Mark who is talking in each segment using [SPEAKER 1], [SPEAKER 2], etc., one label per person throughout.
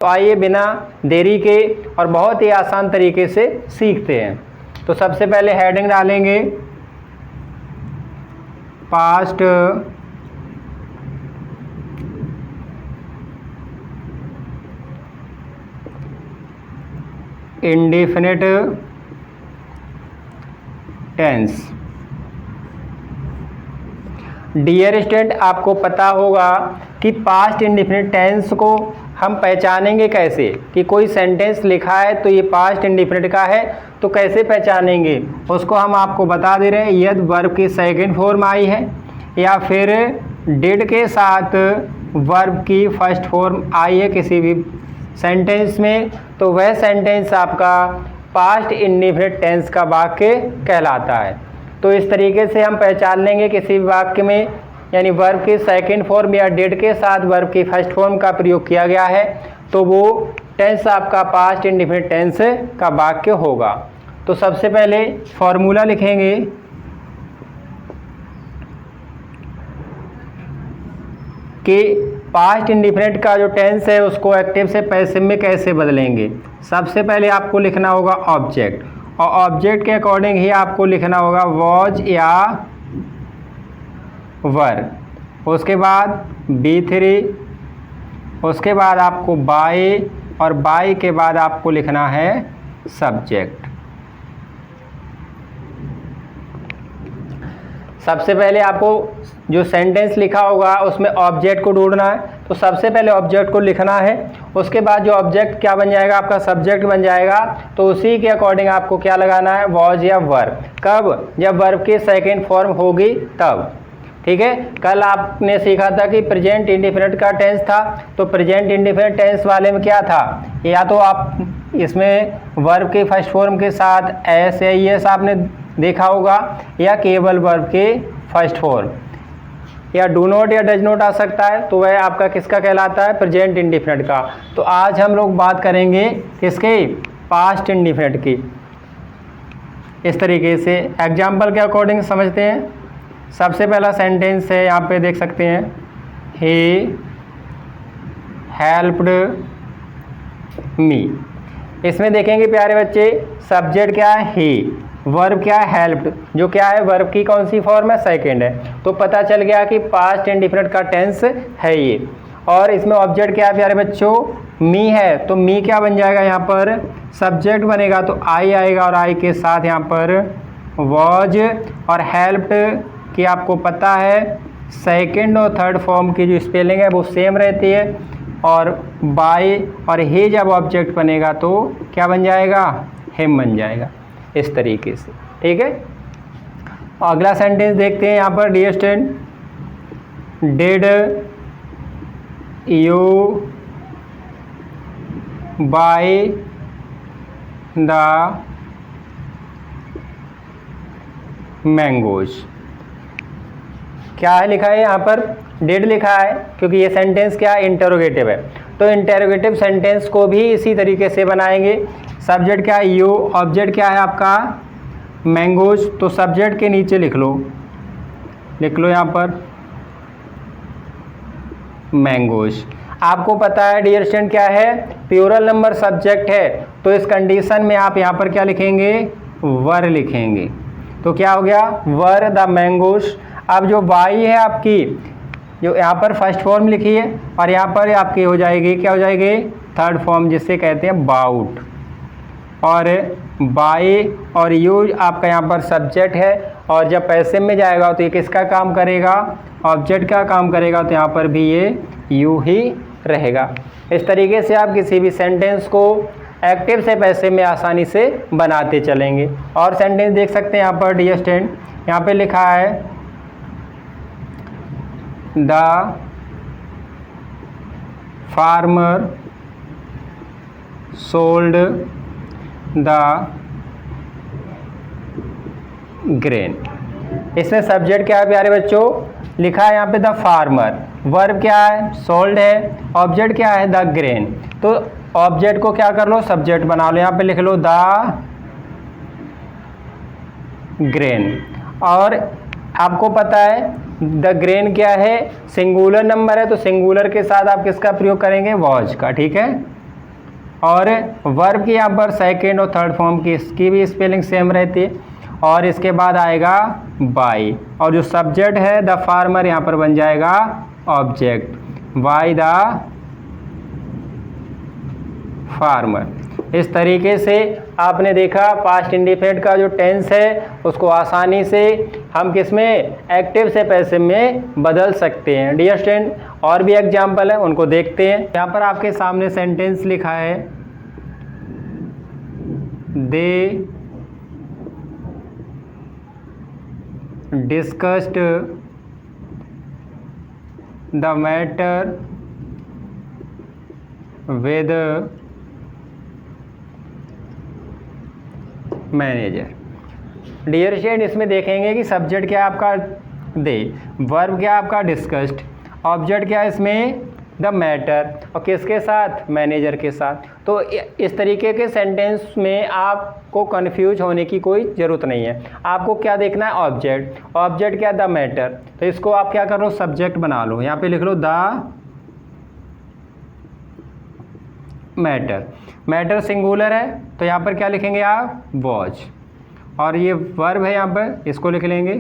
[SPEAKER 1] तो आइए बिना देरी के और बहुत ही आसान तरीके से सीखते हैं। तो सबसे पहले हेडिंग डालेंगे past indefinite tense. Dear student, आपको पता होगा कि पास्ट इंडेफिनिट टेंस को हम पहचानेंगे कैसे, कि कोई सेंटेंस लिखा है तो ये पास्ट इंडेफिनिट का है तो कैसे पहचानेंगे, उसको हम आपको बता दे रहे हैं। यदि वर्ब की सेकंड फॉर्म आई है या फिर डिड के साथ वर्ब की फर्स्ट फॉर्म आई है किसी भी सेंटेंस में, तो वह सेंटेंस आपका पास्ट इंडेफिनिट टेंस का वाक्य कहलाता है। तो इस तरीके से हम पहचान लेंगे किसी भी वाक्य में यानी वर्ब की सेकंड फॉर्म या डिड के साथ वर्ब की फर्स्ट फॉर्म का प्रयोग किया गया है तो वो टेंस आपका पास्ट इंडेफिनिट टेंस का वाक्य होगा। तो सबसे पहले फॉर्मूला लिखेंगे कि पास्ट इंडेफिनिट का जो टेंस है उसको एक्टिव से पैसिव में कैसे बदलेंगे। सबसे पहले आपको लिखना होगा ऑब्जेक्ट, और ऑब्जेक्ट के अकॉर्डिंग ही आपको लिखना होगा वॉज या वर, उसके बाद B3, उसके बाद आपको बाय, और बाय के बाद आपको लिखना है सब्जेक्ट। सबसे पहले आपको जो सेंटेंस लिखा होगा उसमें ऑब्जेक्ट को ढूंढना है, तो सबसे पहले ऑब्जेक्ट को लिखना है, उसके बाद जो ऑब्जेक्ट क्या बन जाएगा आपका सब्जेक्ट बन जाएगा, तो उसी के अकॉर्डिंग आपको क्या लगाना है वॉज या वर। कब? जब वर्ब की सेकंड फॉर्म होगी तब। ठीक है, कल आपने सीखा था कि प्रेजेंट इंडेफिनिट का टेंस था, तो प्रेजेंट इंडेफिनिट टेंस वाले में क्या था, या तो आप इसमें वर्ब के फर्स्ट फॉर्म के साथ एस या ईएस आपने देखा होगा, या केवल वर्ब के फर्स्ट फॉर्म, या डू नॉट या डज नॉट आ सकता है, तो वह आपका किसका कहलाता है प्रेजेंट इंडेफिनिट का। तो आज हम लोग बात करेंगे किसके, पास्ट इंडेफिनिट की। इस तरीके से एग्जाम्पल के अकॉर्डिंग समझते हैं। सबसे पहला सेंटेंस है, यहाँ पे देख सकते हैं, ही हेल्प्ड मी। इसमें देखेंगे प्यारे बच्चे सब्जेक्ट क्या है ही, वर्ब क्या है हेल्प्ड, जो क्या है वर्ब की कौन सी फॉर्म है सेकंड है, तो पता चल गया कि पास्ट इंडेफिनिट का टेंस है ये। और इसमें ऑब्जेक्ट क्या है प्यारे बच्चों, मी है, तो मी क्या बन जाएगा यहाँ पर सब्जेक्ट बनेगा, तो आई आएगा और आई के साथ यहाँ पर वॉज। और हेल्प्ड कि आपको पता है सेकंड और थर्ड फॉर्म की जो स्पेलिंग है वो सेम रहती है, और बाय और ही जब ऑब्जेक्ट बनेगा तो क्या बन जाएगा हिम बन जाएगा, इस तरीके से। ठीक है, अगला सेंटेंस देखते हैं यहाँ पर, dear student, did you buy the mangoes. क्या है लिखा है यहाँ पर, डिड लिखा है, क्योंकि ये सेंटेंस क्या है इंटेरोगेटिव है, तो इंटेरोगेटिव सेंटेंस को भी इसी तरीके से बनाएंगे। सब्जेक्ट क्या है यू, ऑब्जेक्ट क्या है आपका मैंगोज, तो सब्जेक्ट के नीचे लिख लो यहाँ पर मैंगोज। आपको पता है डियर स्टूडेंट क्या है प्लूरल नंबर सब्जेक्ट है, तो इस कंडीशन में आप यहाँ पर क्या लिखेंगे वर लिखेंगे, तो क्या हो गया वर द मैंगोज। अब जो बाई है आपकी, जो यहाँ पर फर्स्ट फॉर्म लिखी है, और यहाँ पर आपकी हो जाएगी क्या हो जाएगी थर्ड फॉर्म, जिससे कहते हैं बाउट। और बाई और यूज आपका यहाँ पर सब्जेक्ट है, और जब पैसिव में जाएगा तो ये किसका काम करेगा ऑब्जेक्ट का काम करेगा, तो यहाँ पर भी ये यू ही रहेगा। इस तरीके से आप किसी भी सेंटेंस को एक्टिव से पैसिव में आसानी से बनाते चलेंगे। और सेंटेंस देख सकते हैं यहाँ पर डियर स्टूडेंट, यहाँ पे लिखा है the farmer sold the grain. इसमें सब्जेक्ट क्या है प्यारे बच्चों, लिखा है यहाँ पे द फार्मर, वर्ब क्या है सोल्ड है, ऑब्जेक्ट क्या है द ग्रेन, तो ऑब्जेक्ट को क्या कर लो सब्जेक्ट बना लो, यहाँ पे लिख लो द ग्रेन। और आपको पता है द ग्रेन क्या है सिंगुलर नंबर है, तो सिंगुलर के साथ आप किसका प्रयोग करेंगे वॉज का। ठीक है, और वर्ब की यहाँ पर सेकेंड और थर्ड फॉर्म की इसकी भी स्पेलिंग सेम रहती है। और इसके बाद आएगा बाई, और जो सब्जेक्ट है द फार्मर यहाँ पर बन जाएगा ऑब्जेक्ट, बाय द फार्मर। इस तरीके से आपने देखा पास्ट इंडिफिनिट का जो टेंस है उसको आसानी से हम किस में, एक्टिव से पैसिव में बदल सकते हैं। डियर स्टूडेंट, और भी एग्जाम्पल है उनको देखते हैं। यहाँ पर आपके सामने सेंटेंस लिखा है, they discussed the matter with manager. Dear student, इसमें देखेंगे कि सब्जेक्ट क्या है आपका दे, वर्ब क्या है आपका डिस्कस्ड, ऑब्जेक्ट क्या है इसमें द मैटर, और किसके साथ, मैनेजर के साथ। तो इस तरीके के सेंटेंस में आपको कंफ्यूज होने की कोई ज़रूरत नहीं है। आपको क्या देखना है, ऑब्जेक्ट, ऑब्जेक्ट क्या द मैटर, तो इसको आप क्या करो, सब्जेक्ट बना लो। यहाँ पे लिख लो द मैटर, मैटर सिंगुलर है तो यहाँ पर क्या लिखेंगे आप, वॉच, और ये वर्ब है यहाँ पर इसको लिख लेंगे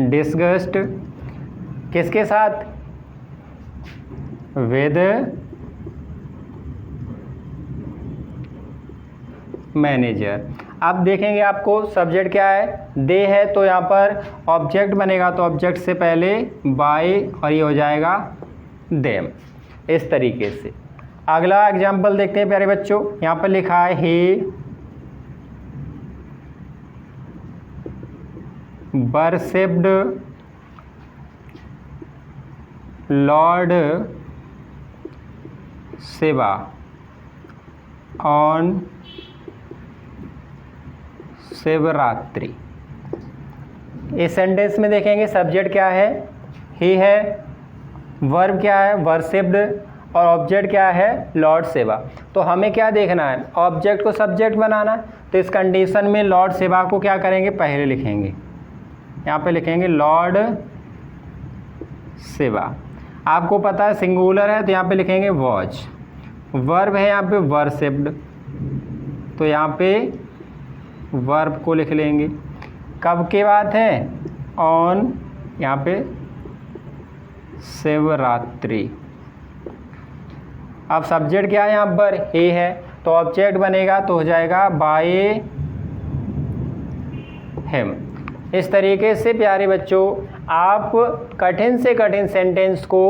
[SPEAKER 1] डिस्कस्ड, किसके साथ, विद मैनेजर। अब देखेंगे आपको सब्जेक्ट क्या है, दे है तो यहाँ पर ऑब्जेक्ट बनेगा, तो ऑब्जेक्ट से पहले बाय और ये हो जाएगा देम। इस तरीके से अगला एग्जाम्पल देखते हैं प्यारे बच्चों। यहाँ पर लिखा है he worshipped lord Shiva on Shivratri. इस सेंटेंस में देखेंगे सब्जेक्ट क्या है, ही है, वर्ब क्या है वर्शिप्ड, और ऑब्जेक्ट क्या है लॉर्ड शिवा। तो हमें क्या देखना है, ऑब्जेक्ट को सब्जेक्ट बनाना। तो इस कंडीशन में लॉर्ड शिवा को क्या करेंगे, पहले लिखेंगे, यहाँ पे लिखेंगे लॉर्ड शिवा। आपको पता है सिंगुलर है तो यहाँ पे लिखेंगे वॉच, वर्ब है यहाँ पे वर्शिप्ड तो यहाँ पे वर्ब को लिख लेंगे। कब की बात है, ऑन यहाँ पे शिवरात्रि। अब सब्जेक्ट क्या है यहाँ पर, ही है, तो ऑब्जेक्ट बनेगा तो हो जाएगा बाय हिम। इस तरीके से प्यारे बच्चों आप कठिन से कठिन सेंटेंस को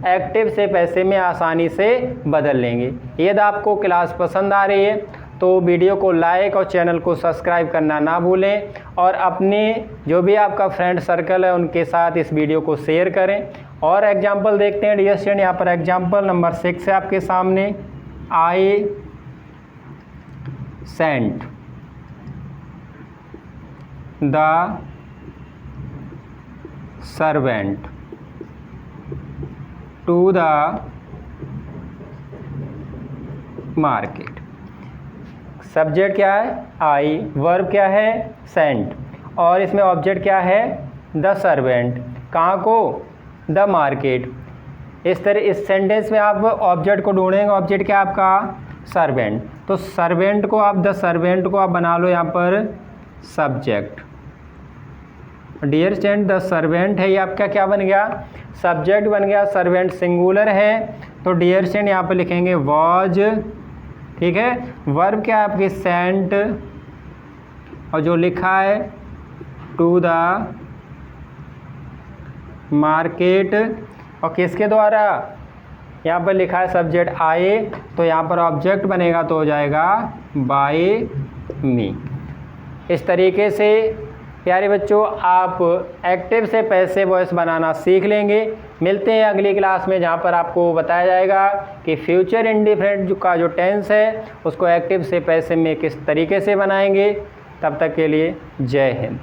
[SPEAKER 1] एक्टिव से पैसिव में आसानी से बदल लेंगे। यदि आपको क्लास पसंद आ रही है तो वीडियो को लाइक और चैनल को सब्सक्राइब करना ना भूलें, और अपने जो भी आपका फ्रेंड सर्कल है उनके साथ इस वीडियो को शेयर करें। और एग्जाम्पल देखते हैं डियर स्टूडेंट, यहाँ पर एग्जाम्पल नंबर 6 है आपके सामने, I sent the servant to the market. Subject क्या है आई, वर्ब क्या है सेंट, और इसमें ऑब्जेक्ट क्या है द सर्वेंट, कहाँ को, द मार्केट। इस सेंटेंस में आप ऑब्जेक्ट को ढूंढेंगे, ऑब्जेक्ट क्या आपका सर्वेंट, तो सर्वेंट को आप द सर्वेंट को आप बना लो यहाँ पर subject. Dear student, the servant है ये आपका क्या बन गया, सब्जेक्ट बन गया, सर्वेंट सिंगुलर है तो डियर स्टूडेंट यहाँ पर लिखेंगे वॉज, ठीक है। वर्ब क्या है आपकी सेंट, और जो लिखा है टू द मार्केट, और किसके द्वारा, यहाँ पर लिखा है सब्जेक्ट आए तो यहाँ पर ऑब्जेक्ट बनेगा तो हो जाएगा बाय मी। इस तरीके से प्यारे बच्चों आप एक्टिव से पैसिव वॉइस बनाना सीख लेंगे। मिलते हैं अगली क्लास में जहाँ पर आपको बताया जाएगा कि फ्यूचर इंडिफिनिट का जो टेंस है उसको एक्टिव से पैसिव में किस तरीके से बनाएंगे। तब तक के लिए जय हिंद।